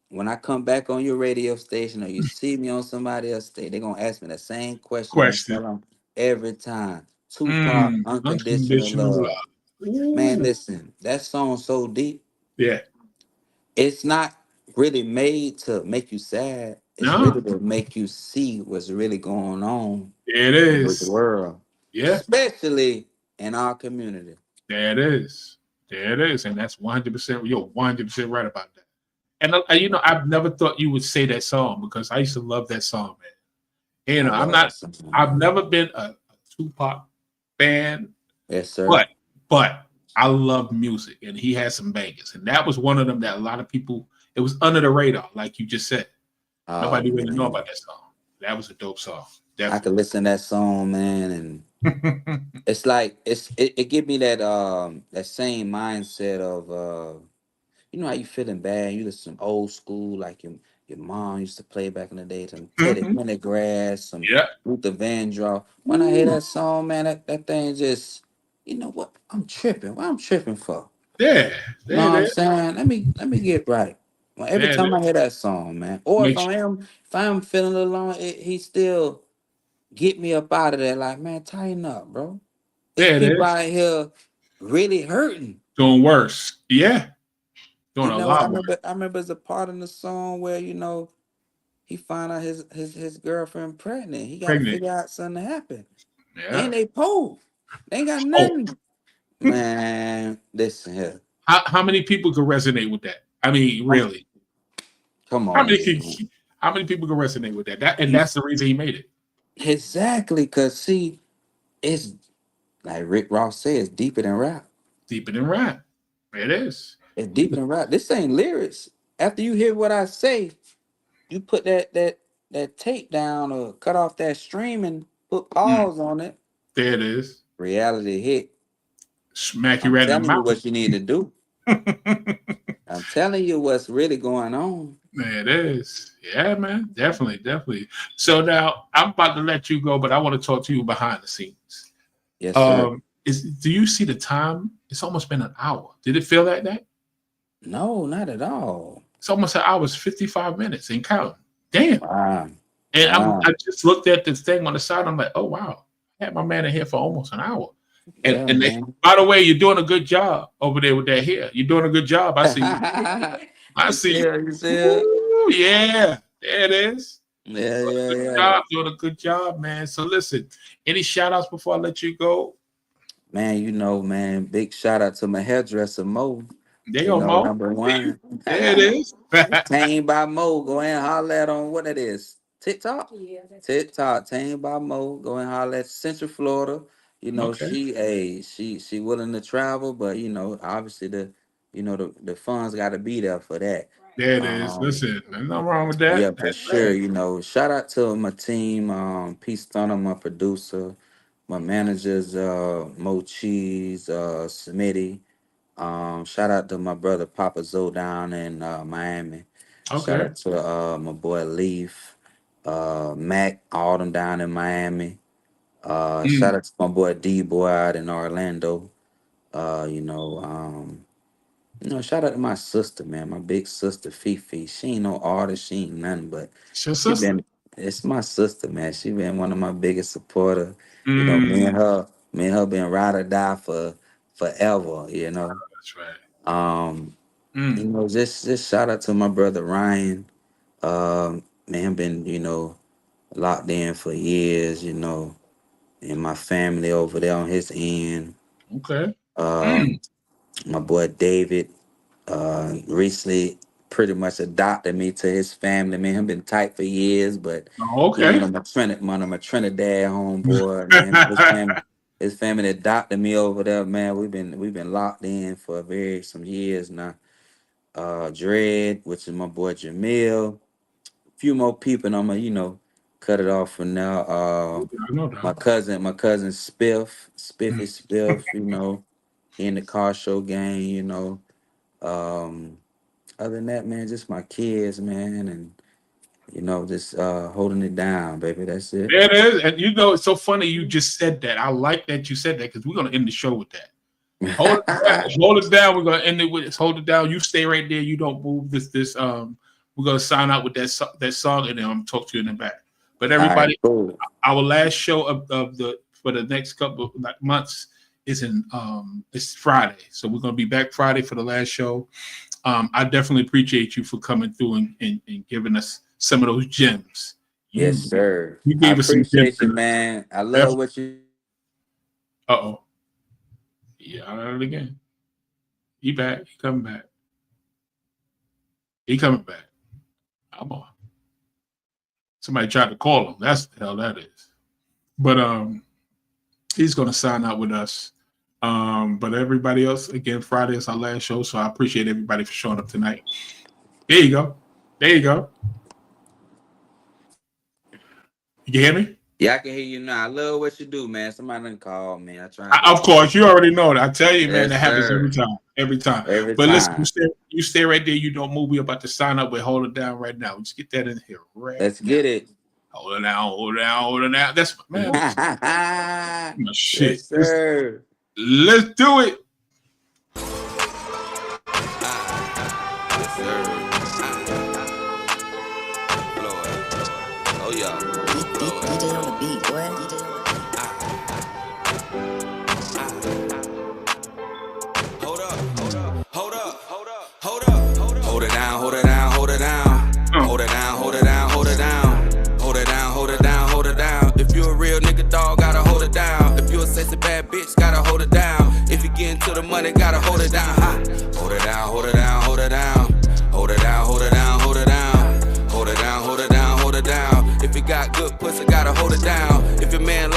when I come back on your radio station or you see me on somebody else's station, they're going to ask me the same question. I tell them every time. Tupac, Unconditional Love. Man, listen, that song's so deep. Yeah. It's not really made to make you sad. It's really to make you see what's really going on with the world. Yeah. Especially in our community. There it is. And that's 100%. You're 100% right about that. And I've never thought you would say that song because I used to love that song, man. I've never been a Tupac fan. Yes, sir. But I love music, and he has some bangers, and that was one of them that a lot of people. It was under the radar, like you just said. Nobody really know about that song. That was a dope song. Definitely. I could listen to that song, man, and it's like it give me that same mindset of how you feeling bad. You listen to old school, like your mom used to play back in the day, some Teddy Pendergrass, some Luther Vandross. When I hear that song, man, that thing just. You know what? I'm tripping. What I'm tripping for? Yeah. You know what I'm saying? Let me get right. Well, every time I hear that song, man. Or if I'm feeling alone, he still get me up out of there. Like, man, tighten up, bro. Yeah, people out here really hurting. Doing worse. Yeah. Doing a lot worse. I remember there's a part in the song where, he found out his girlfriend pregnant. He got to figure out something to happen. Yeah. And they poor. They ain't got nothing. Man, listen here. How many people could resonate with that? I mean, really. Come on. How many people can resonate with that? That's the reason he made it. Exactly, because see, it's like Rick Ross says, deeper than rap. Deeper than rap. It is. It's deeper than rap. This ain't lyrics. After you hear what I say, you put that tape down or cut off that stream and put pause on it. There it is. Reality hit. Smack you right in the mouth. What you need to do. I'm telling you what's really going on. Man, it is. Yeah, man. Definitely. So now I'm about to let you go, but I want to talk to you behind the scenes. Yes, sir. Do you see the time? It's almost been an hour. Did it feel like that? No, not at all. It's almost an hour, 55 minutes and counting. Damn. Wow. And Wow. I just looked at this thing on the side. I'm like, oh, wow. I had my man in here for almost an hour. Yeah, And by the way, you're doing a good job over there with that hair. You're doing a good job. I see you. I see you. You see it? Ooh, yeah, there it is. Yeah. Doing a good job, man. So listen, any shout outs before I let you go? Man, big shout out to my hairdresser, Mo. There you go, Mo. Number one. There it is. Tame by Mo. Go and holler at on what it is. TikTok? Yeah. TikTok. Tame by Mo. Go and holler at Central Florida. Okay. She willing to travel, but obviously the funds got to be there for that. There it is. Listen, there's nothing wrong with that. Yeah, for sure. Shout out to my team, Peace Stunner, my producer, my managers, Mo Cheese, Smitty. Shout out to my brother Papa Zoe down in Miami. Okay. Shout out to my boy Leaf, Mac, all them down in Miami. Shout out to my boy D Boy out in Orlando. Shout out to my sister, man, my big sister Fifi. She ain't no artist, she ain't nothing, but it's my sister, man. She been one of my biggest supporters. Me and her been ride or die for forever. That's right. Just shout out to my brother Ryan. Man, been locked in for years. And my family over there on his end. Okay. My boy David recently pretty much adopted me to his family. Man, been tight for years, but okay. My Trinidad homeboy, man. His family adopted me over there, man. We've been locked in for some years now. Dread, which is my boy Jamil. A few more people, and I'm gonna, cut it off for now. My cousin Spiffy Spiff, in the car show gang, other than that, man, just my kids, man, and just holding it down, baby. That's it. It is, and it's so funny you just said that. I like that you said that because we're gonna end the show with that. Hold it down. We're gonna end it with this. Hold it down. You stay right there. You don't move. We're gonna sign out with that song, and then I'm gonna talk to you in the back. But everybody, right, cool. Our last show for the next couple of months is it's Friday, so we're gonna be back Friday for the last show. I definitely appreciate you for coming through and giving us some of those gems. Yes, sir. You gave us some gems, man. I love what you. Yeah, I heard it again. He back. He coming back. He coming back. Come on. Somebody tried to call him. That's the hell that is. But he's gonna sign out with us. But everybody else, again, Friday is our last show, so I appreciate everybody for showing up tonight. There you go. You can hear me? Yeah, I can hear you now. I love what you do, man. Somebody done call me. Of course, you already know that. I tell you, man, that happens every time. But listen, you stay right there. You don't move. We're about to sign up. We hold it down right now. Let's get that in here right Let's get it. Hold it down. That's man. My shit. Yes, sir. Let's do it. Yes, sir. Oh, yeah. DJ on the beat, boy. Hold up. Hold it down. Hold it down. Hold it down. If you a real nigga dog, gotta hold it down. If you a sexy bad bitch, gotta hold it down. If you get into the money, gotta hold it down. Ha. Hold it down. Hold it down. Hold it down. Hold it down. Hold it down. Hold it down. Hold it down. Hold it down. Hold it down. If you got good pussy, gotta hold it down. If your man